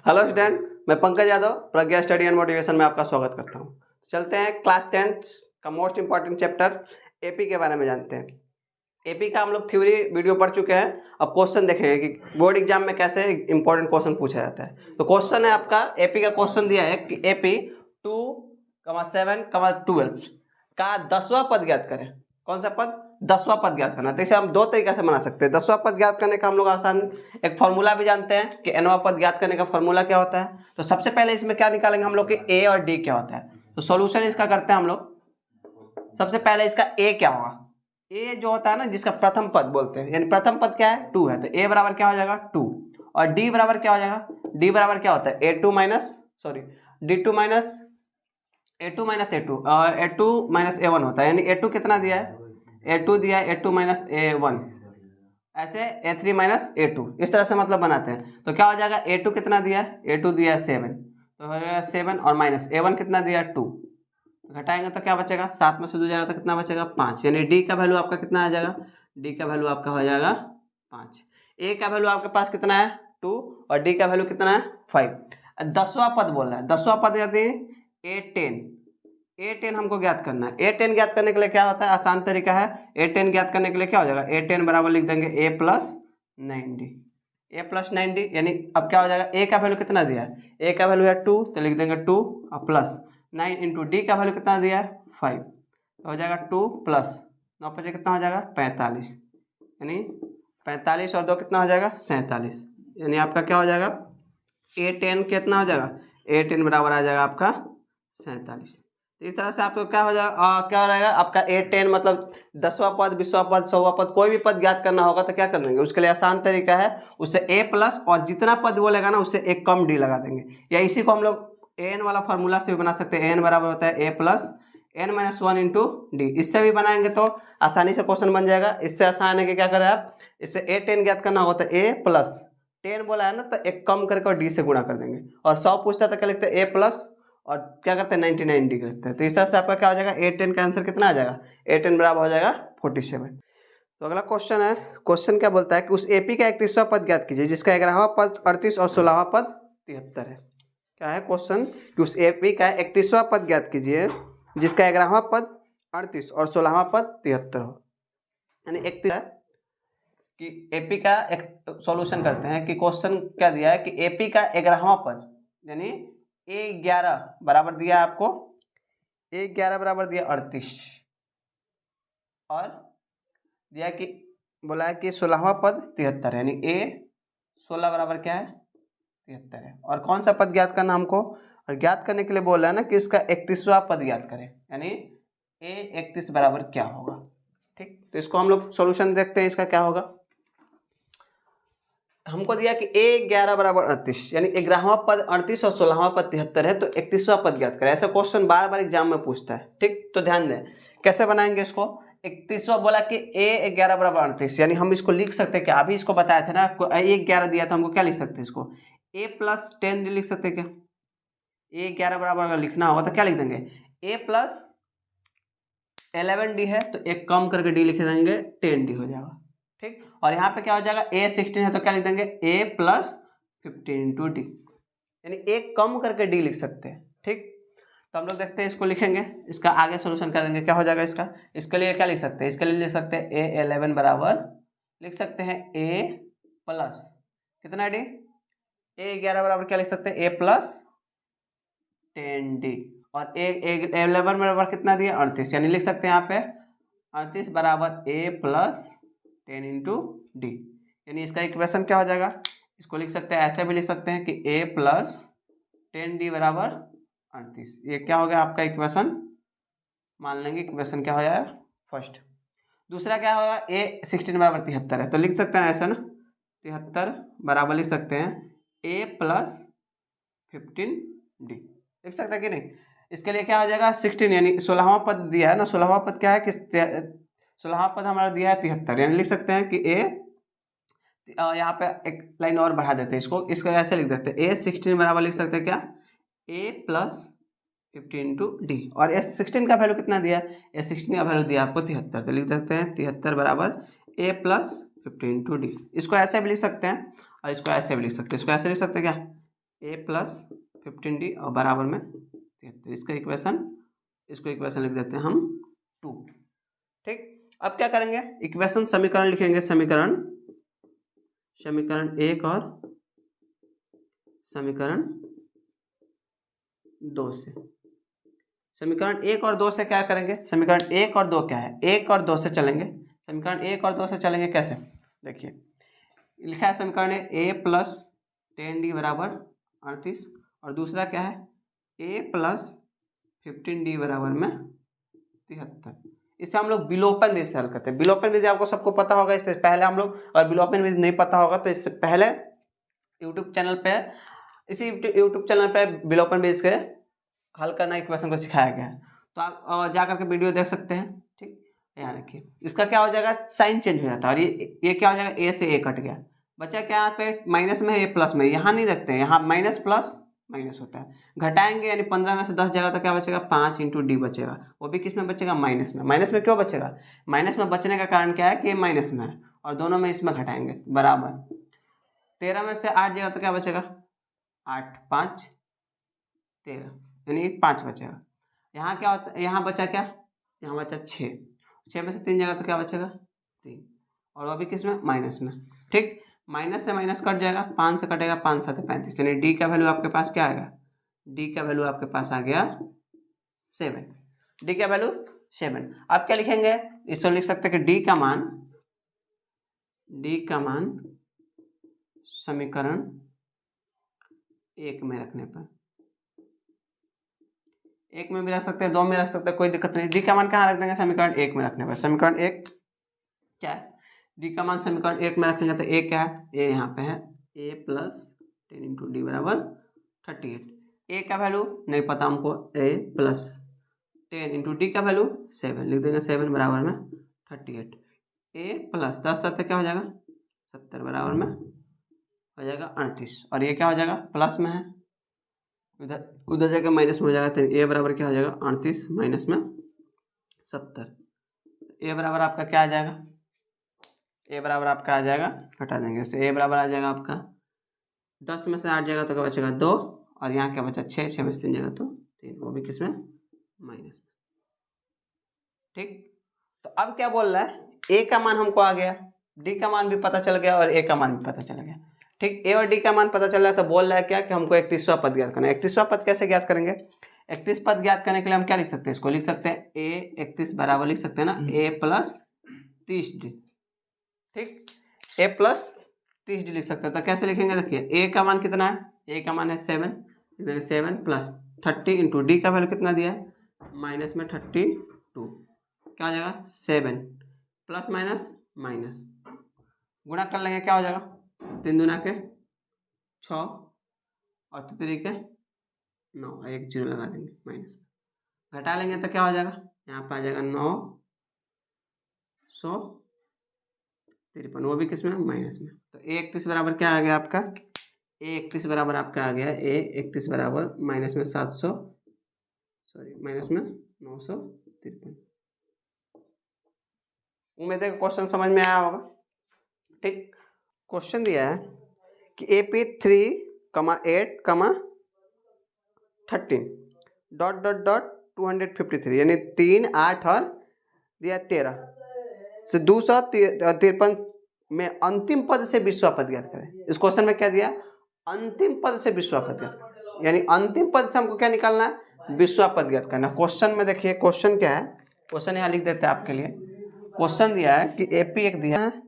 Hello student, मैं पंकज यादव प्रज्ञा study and motivation में आपका स्वागत करता हूं। चलते हैं क्लास 10th का मोस्ट इंपॉर्टेंट चैप्टर एपी के बारे में जानते हैं। एपी का हम लोग थ्योरी वीडियो पढ़ चुके हैं। अब क्वेश्चन देखेंगे कि बोर्ड एग्जाम में कैसे इंपॉर्टेंट क्वेश्चन पूछा जाता है। तो क्वेश्चन है आपका एपी का क्वेश्चन दिया है कि एपी 2,7,12 का 10वां पद ज्ञात करें। कौन सा पद? 10वां पद ज्ञात करना। तो इसे हम दो तरीके से बना सकते हैं। 10वां पद ज्ञात करने का हम लोग आसान एक फॉर्मूला भी जानते हैं कि nवां पद ज्ञात करने का फॉर्मूला क्या होता है। तो सबसे पहले इसमें क्या निकालेंगे हम लोग कि a और d क्या होता है। तो सॉल्यूशन इसका करते हैं हम लोग। सबसे पहले इसका a क्या होगा। a जो होता है ना, जिसका प्रथम पद बोलते हैं, यानी प्रथम पद क्या है 2 है, तो a बराबर क्या हो जाएगा 2। और d बराबर क्या हो जाएगा, d बराबर क्या होता है a2 minus d2 minus a2 minus a2 और a2 माइनस a1 होता है। यानी a2 कितना दिया है, a2 दिया है, a2 माइनस a1, ऐसे a3 माइनस a2, इस तरह से मतलब बनाते हैं। तो क्या हो जाएगा, a2 कितना दिया है, a2 दिया है 7, तो हो जाएगा 7 और माइनस a1 कितना दिया है 2, घटाएंगे तो क्या बचेगा, 7 में से 2 जाएगा तो कितना बचेगा 5। यानी d का वैल्यू आपका कितना आ जाएगा, d का वैल्यू आपका हो जाएगा 5। a का वैल्यू आपके पास कितना है 2 और d का वैल्यू कितना है 5। 10वां पद बोल रहा है, 10वां पद यानी a10 हमको ज्ञात करना है। a10 ज्ञात करने के लिए क्या होता है, आसान तरीका है। a10 ज्ञात करने के लिए क्या हो जाएगा, a10 बराबर लिख देंगे a प्लस 9d, यानी अब क्या हो जाएगा, a का वैल्यू कितना दिया है, a का वैल्यू है 2, तो लिख देंगे 2 और प्लस 9 इंटू d का वैल्यू कितना दिया है 5, तो हो जाएगा 2 प्लस 9 5 कितना हो जाएगा 45, यानी 45 और 2 कितना हो जाएगा 47। यानी आपका क्या हो जाएगा a10 कितना हो जाएगा, a10 बराबर आ जाएगा आपका 47। इस तरह से आपको क्या हो जाएगा, क्या हो जाएगा आपका a10 मतलब 10वां पद, 20वां पद, 100वां पद, कोई भी पद ज्ञात करना होगा तो क्या कर देंगे, उसके लिए आसान तरीका है, उससे a प्लस और जितना पद बोलेगा ना उससे एक कम d लगा देंगे। या इसी को हम लोग an वाला फॉर्मूला से भी बना सकते हैं। an बराबर होता है a plus n minus 1 into D, इससे भी बनाएंगे तो आसानी से क्वेश्चन बन जाएगा। इससे आसान है कि क्या करें आप, इससे a10 ज्ञात करना होगा तो a प्लस 10 बोला है ना तो एक कम करके और d से गुणा कर देंगे, और 100 पूछता है तो क्या लिखते हैं a प्लस और क्या करते हैं 99 करते हैं। तो इस तरह से आपका क्या हो जाएगा, a10 का आंसर कितना आ जाएगा, a10 बराबर हो जाएगा 47। तो अगला क्वेश्चन है, क्वेश्चन क्या बोलता है कि उस एपी का 31वां पद ज्ञात कीजिए जिसका 11वां पद 38 और 16वां पद 73 है। क्या है क्वेश्चन कि उस एपी का 31वां पद ज्ञात कीजिए जिसका 11वां पद 38 और 16वां पद 73 हो। यानी एक है कि एपी का एक सॉल्यूशन करते हैं कि क्वेश्चन क्या दिया है कि एपी का 11वां पद यानी a11 बराबर दिया आपको, a11 बराबर दिया 38 और दिया कि बोला है कि 16वां पद 73, यानी a16 बराबर क्या है 73 है। और कौन सा पद ज्ञात करना हमको, और ज्ञात करने के लिए बोला है ना कि इसका 31वां पद ज्ञात करें, यानी a31 बराबर क्या होगा। ठीक, तो इसको हम लोग सॉल्यूशन देखते हैं, इसका क्या होगा। हमको दिया कि a11 बराबर 38, यानी 11वां पद 38 और 16वां पद 73 है, तो 31वां पद ज्ञात करें। ऐसा क्वेश्चन बार बार एग्जाम में पूछता है। ठीक, तो ध्यान दें कैसे बनाएंगे इसको। 31वां बोला कि a11 बराबर 38, यानी हम इसको लिख सकते हैं क्या, अभी इसको बताया था ना, a11 दिया था हमको, क्या लिख सकते हैं इसको a प्लस 10 लिख सकते हैं क्या। a11 बराबर अगर लिखना होगा तो क्या लिख देंगे, a प्लस 11d है तो एक कम करके d लिख देंगे 10d हो जाएगा। ठीक, और यहाँ पे क्या हो जाएगा a16 है तो क्या लिख देंगे a प्लस 15 इंटू डी, यानी एक कम करके d लिख सकते हैं। ठीक, तो हम लोग देखते हैं इसको लिखेंगे, इसका आगे सोल्यूशन कर देंगे। क्या हो जाएगा इसका, इसके लिए क्या लिख सकते हैं, इसके लिए लिख सकते हैं a11 बराबर लिख सकते हैं a प्लस कितना d, a11 बराबर क्या लिख सकते हैं a प्लस 10d, और a11 बराबर कितना दिया 38, यानी लिख सकते हैं यहाँ पे 38 बराबर a प्लस 10 इंटू डी, यानी इसका इक्वेशन क्या हो जाएगा, इसको लिख सकते हैं ऐसे भी लिख सकते हैं कि a प्लस 10d बराबर 38। ये क्या हो गया आपका इक्वेशन, मान लेंगे इक्वेशन क्या हो जाएगा फर्स्ट। दूसरा क्या होगा a16 बराबर 73 है, तो लिख सकते हैं ऐसा ना 73 बराबर लिख सकते हैं a प्लस 15d, लिख सकते हैं कि नहीं। इसके लिए क्या हो जाएगा 16, यानी 16वां पद दिया है ना, 16वां पद क्या है कि 16वां पद हमारा दिया है 73, यानी लिख सकते हैं कि यहाँ पे एक लाइन और बढ़ा देते हैं इसको ऐसे लिख देते हैं a16 बराबर लिख सकते हैं क्या a प्लस 15 इंटू डी, और a16 का वैल्यू कितना दिया है, a16 का वैल्यू दिया आपको 73, तो लिख सकते हैं 73 बराबर a प्लस 15 इंटू डी। इसको ऐसे भी लिख सकते हैं और इसको ऐसे भी लिख सकते हैं, इसको ऐसे लिख सकते हैं क्या a प्लस 15d और बराबर में 73। इसको इक्वेशन लिख देते हैं हम 2। ठीक, अब क्या करेंगे, इक्वेशन समीकरण लिखेंगे, समीकरण 1 और समीकरण 2 से। समीकरण 1 और 2 से क्या करेंगे, समीकरण 1 और 2 क्या है, 1 और 2 से चलेंगे। समीकरण 1 और 2 से चलेंगे कैसे, देखिए लिखा है समीकरण है a प्लस 10d बराबर 38 और दूसरा क्या है a प्लस 15d बराबर में 73। इसे हम लोग विलोपन विधि से हल करते हैं। विलोपन विधि आपको सबको पता होगा, इससे पहले हम लोग, और विलोपन विधि नहीं पता होगा तो इससे पहले यूट्यूब चैनल पे, इसी यूट्यूब चैनल पे विलोपन विधि से हल करना इक्वेशन को सिखाया गया है, तो आप जा करके वीडियो देख सकते हैं। ठीक, यहाँ देखिए इसका क्या हो जाएगा, साइन चेंज हो जाता है और ये क्या हो जाएगा, ए से ए कट गया, बचा क्या यहाँ पे माइनस में है, ये प्लस में, यहाँ नहीं रखते हैं, यहाँ माइनस प्लस माइनस होता है, घटाएंगे यानी 15 में से 10 जाएगा तो क्या बचेगा, 5 इंटू डी बचेगा, वो भी किस में बचेगा, माइनस में। माइनस में क्यों बचेगा, माइनस में बचने का कारण क्या है कि ये माइनस में है और दोनों में इसमें घटाएंगे बराबर 13 में से 8 जाएगा तो क्या बचेगा, 8 5 13 यानी 5 बचेगा। यहाँ क्या होता है, यहाँ बचा क्या, यहाँ बचा 6 में से 3 जाएगा तो क्या बचेगा 3 और वो भी किस में, माइनस में। ठीक, माइनस से माइनस कट जाएगा, 5 से कटेगा, 5 7 35 यानी डी का वैल्यू आपके पास क्या आएगा, डी का वैल्यू आपके पास आ गया 7। डी का वैल्यू 7। आप क्या लिखेंगे, इसको लिख सकते हैं कि डी का मान समीकरण 1 में रखने पर, 1 में भी रख सकते हैं, 2 में रख सकते हैं, कोई दिक्कत नहीं। डी का मान कहाँ रख देंगे, समीकरण 1 में रखने पर। समीकरण 1 क्या है, डी का मान समीकरण 1 में रखेंगे तो ए क्या है, ए यहाँ पे है a प्लस 10 इंटू डी बराबर 38। ए का वैल्यू नहीं पता हमको, a प्लस 10 इंटू डी का वैल्यू 7 लिख देंगे, 7 बराबर में 38। a प्लस 10 7 क्या हो जाएगा 70 बराबर में हो जाएगा 38 और ये क्या हो जाएगा, प्लस में है, उधर जाकर माइनस में हो जाएगा, तो ए बराबर क्या हो जाएगा 38 माइनस में 70। ए बराबर आपका क्या आ जाएगा, ए बराबर आपका आ जाएगा, हटा देंगे इससे, ए बराबर आ जाएगा आपका 10 में से 8 जाएगा तो क्या बचेगा 2 और यहाँ क्या बचा 6 में से 3 जाएगा तो 3, वो भी किसमें, माइनस में। ठीक, तो अब क्या बोल रहा है, ए का मान हमको आ गया, डी का मान भी पता चल गया और ए का मान भी पता चल गया। ठीक, ए और डी का मान पता चल रहा है तो बोल रहा है क्या कि हमको 31वां पद ज्ञात करना है। 31वां पद कैसे ज्ञात करेंगे, 31 पद ज्ञात करने के लिए हम क्या लिख सकते हैं, इसको लिख सकते हैं ए 31 बराबर लिख सकते हैं ना, ए प्लस 30d। ठीक, ए प्लस 30d लिख सकते हैं, तो कैसे लिखेंगे, देखिए ए का मान कितना है, ए का मान है 7, 7 प्लस 30 इंटू डी का वैल्यू कितना दिया है, माइनस में 32, क्या हो जाएगा 7 प्लस माइनस माइनस, गुणा कर लेंगे क्या हो जाएगा, 3 दूना के 6 और 3 के 9, एक जीरो लगा देंगे माइनस, घटा लेंगे तो क्या हो जाएगा, यहाँ पर आ जाएगा 953, वो भी किस में, माइनस में। तो ए 31 बराबर क्या आ गया आपका, ए 31 बराबर आपका आ गया, ए 31 बराबर माइनस में 953। उम्मीद है क्वेश्चन समझ में आया होगा। ठीक, क्वेश्चन दिया है कि AP3,8,13 ... 253 यानी 3 8 और दिया 13 से 253 में अंतिम पद से 20वां पद ज्ञात करें। इस क्वेश्चन में क्या दिया, अंतिम पद से 20वां पद ज्ञात करें, यानी अंतिम पद से हमको क्या निकालना है, 20वां पद ज्ञात करना। क्वेश्चन में देखिए क्वेश्चन क्या है, क्वेश्चन यहाँ लिख देते हैं आपके लिए। क्वेश्चन दिया है कि AP1 दिया है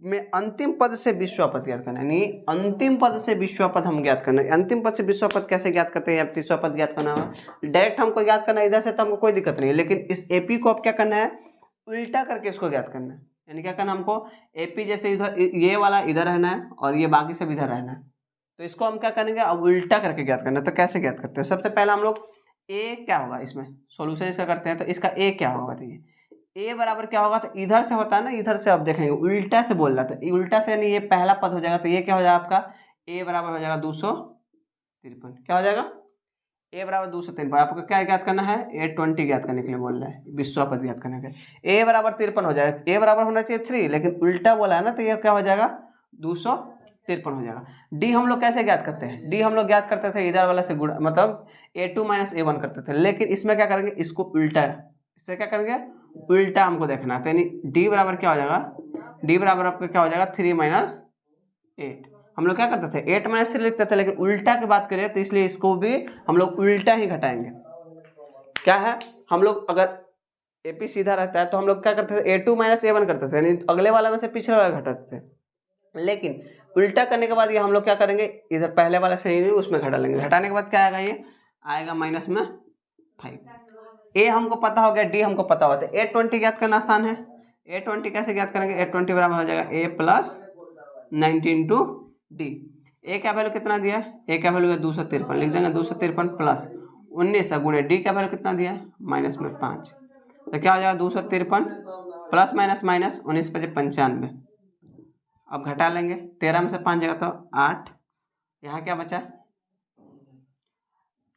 में अंतिम पद से 20वां पद ज्ञात करना है, यानी अंतिम पद से 20वां पद हम ज्ञात करना है। अंतिम पद से 20वां पद कैसे ज्ञात करते हैं, या 30वां पद ज्ञात करना होगा, डायरेक्ट हमको ज्ञात करना है इधर से तो हमको कोई दिक्कत नहीं है, लेकिन इस AP को अब क्या करना है, उल्टा करके इसको ज्ञात करना है। यानी क्या करना हमको, AP जैसे इधर ये वाला इधर रहना है और ये बाकी सब इधर रहना है, तो इसको हम क्या करेंगे, अब उल्टा करके ज्ञात करना है। तो कैसे ज्ञात करते हैं, सबसे पहले हम लोग A क्या होगा, इसमें सोल्यूशन इसका करते हैं, तो इसका A क्या होगा, तो ये A बराबर क्या होगा, तो इधर से होता है ना, इधर से अब देखेंगे उल्टा से बोल रहा था, तो उल्टा से यानी ये पहला पद हो जाएगा, तो ये क्या हो जाएगा आपका, A बराबर हो जाएगा 253, क्या हो जाएगा, A बराबर 253। आपको क्या ज्ञात करना है, A20 ज्ञात करने के लिए बोल रहा है, 20वां पद ज्ञात करने के लिए। A बराबर 53 हो जाएगा, A बराबर होना चाहिए 3, लेकिन उल्टा बोला है ना, तो ये क्या हो जाएगा 253 53 हो जाएगा। डी हम लोग कैसे ज्ञात करते हैं, डी हम लोग ज्ञात करते थे इधर वाला से गुणा, मतलब a2 माइनस a1 करते थे, लेकिन इसमें क्या करेंगे, इसको उल्टा, इससे क्या करेंगे उल्टा हमको देखना है। तो यानी डी बराबर क्या हो जाएगा, डी बराबर आपका क्या हो जाएगा 3 माइनस 8। हम लोग क्या करते थे 8 माइनस 3 लिखते थे, लेकिन उल्टा की बात करें तो इसलिए इसको भी हम लोग उल्टा ही घटाएंगे। क्या है, हम लोग अगर एपी सीधा रहता है तो हम लोग क्या करते थे a2 माइनस a1 करते थे, यानी अगले वाला में से पिछले वाला घटाते थे। लेकिन उल्टा करने के बाद ये हम लोग क्या करेंगे, इधर पहले वाला से ही नहीं उसमें घटा लेंगे। घटाने के बाद क्या आएगा, ये आएगा माइनस में 5। ए हमको पता हो गया, डी हमको पता होता है। a20 ज्ञात करना आसान है। a20 कैसे ज्ञात करेंगे, a20 बराबर हो जाएगा a प्लस 19 इंटू डी। ए का वैल्यू कितना दिया है, ए का वैल्यू है 253, लिख देंगे 253 प्लस 19 गुणे डी का वैल्यू कितना दिया है माइनस में 5। तो क्या हो जाएगा 253 प्लस माइनस माइनस 19 × 5 = 95। अब घटा लेंगे, 13 में से 5 जाएगा तो 8, यहाँ क्या बचा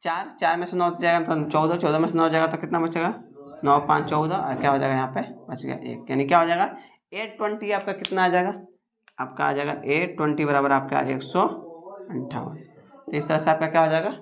4, 4 में से 9 जाएगा तो 14, 14 में से 9 जाएगा तो कितना बचेगा 9 × 5 = 14, और क्या हो जाएगा यहाँ पे बच गया 1। यानी क्या हो जाएगा a20 आपका कितना आ जाएगा, आपका आ जाएगा a20 बराबर आपका 158। तो इस तरह से आपका क्या हो जाएगा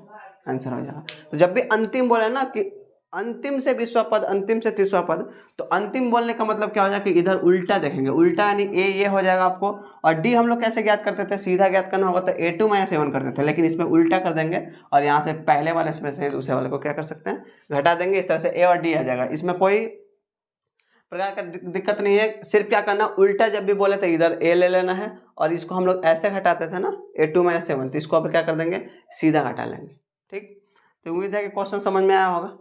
आंसर हो जाएगा। तो जब भी अंतिम बोले ना कि अंतिम से 20वां पद, अंतिम से 30वां पद, तो अंतिम बोलने का मतलब क्या हो जाएगा कि इधर उल्टा देखेंगे, उल्टा यानी ए ये हो जाएगा आपको। और डी हम लोग कैसे ज्ञात करते थे, सीधा ज्ञात करना होगा तो a2 माइनस a1 करते थे, लेकिन इसमें उल्टा कर देंगे और यहाँ से पहले वाले इसमें से दूसरे वाले को क्या कर सकते हैं घटा देंगे। इस तरह से ए और डी आ जाएगा, इसमें कोई प्रकार का दिक्कत नहीं है। सिर्फ क्या करना, उल्टा जब भी बोले तो इधर ए ले लेना है, और इसको हम लोग ऐसे घटाते थे ना a2 माइनस a1, तो इसको अब क्या कर देंगे सीधा घटा लेंगे। ठीक, तो उम्मीद है कि क्वेश्चन समझ में आया होगा।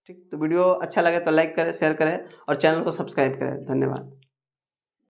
ठीक, तो वीडियो अच्छा लगे तो लाइक करें, शेयर करें और चैनल को सब्सक्राइब करें। धन्यवाद।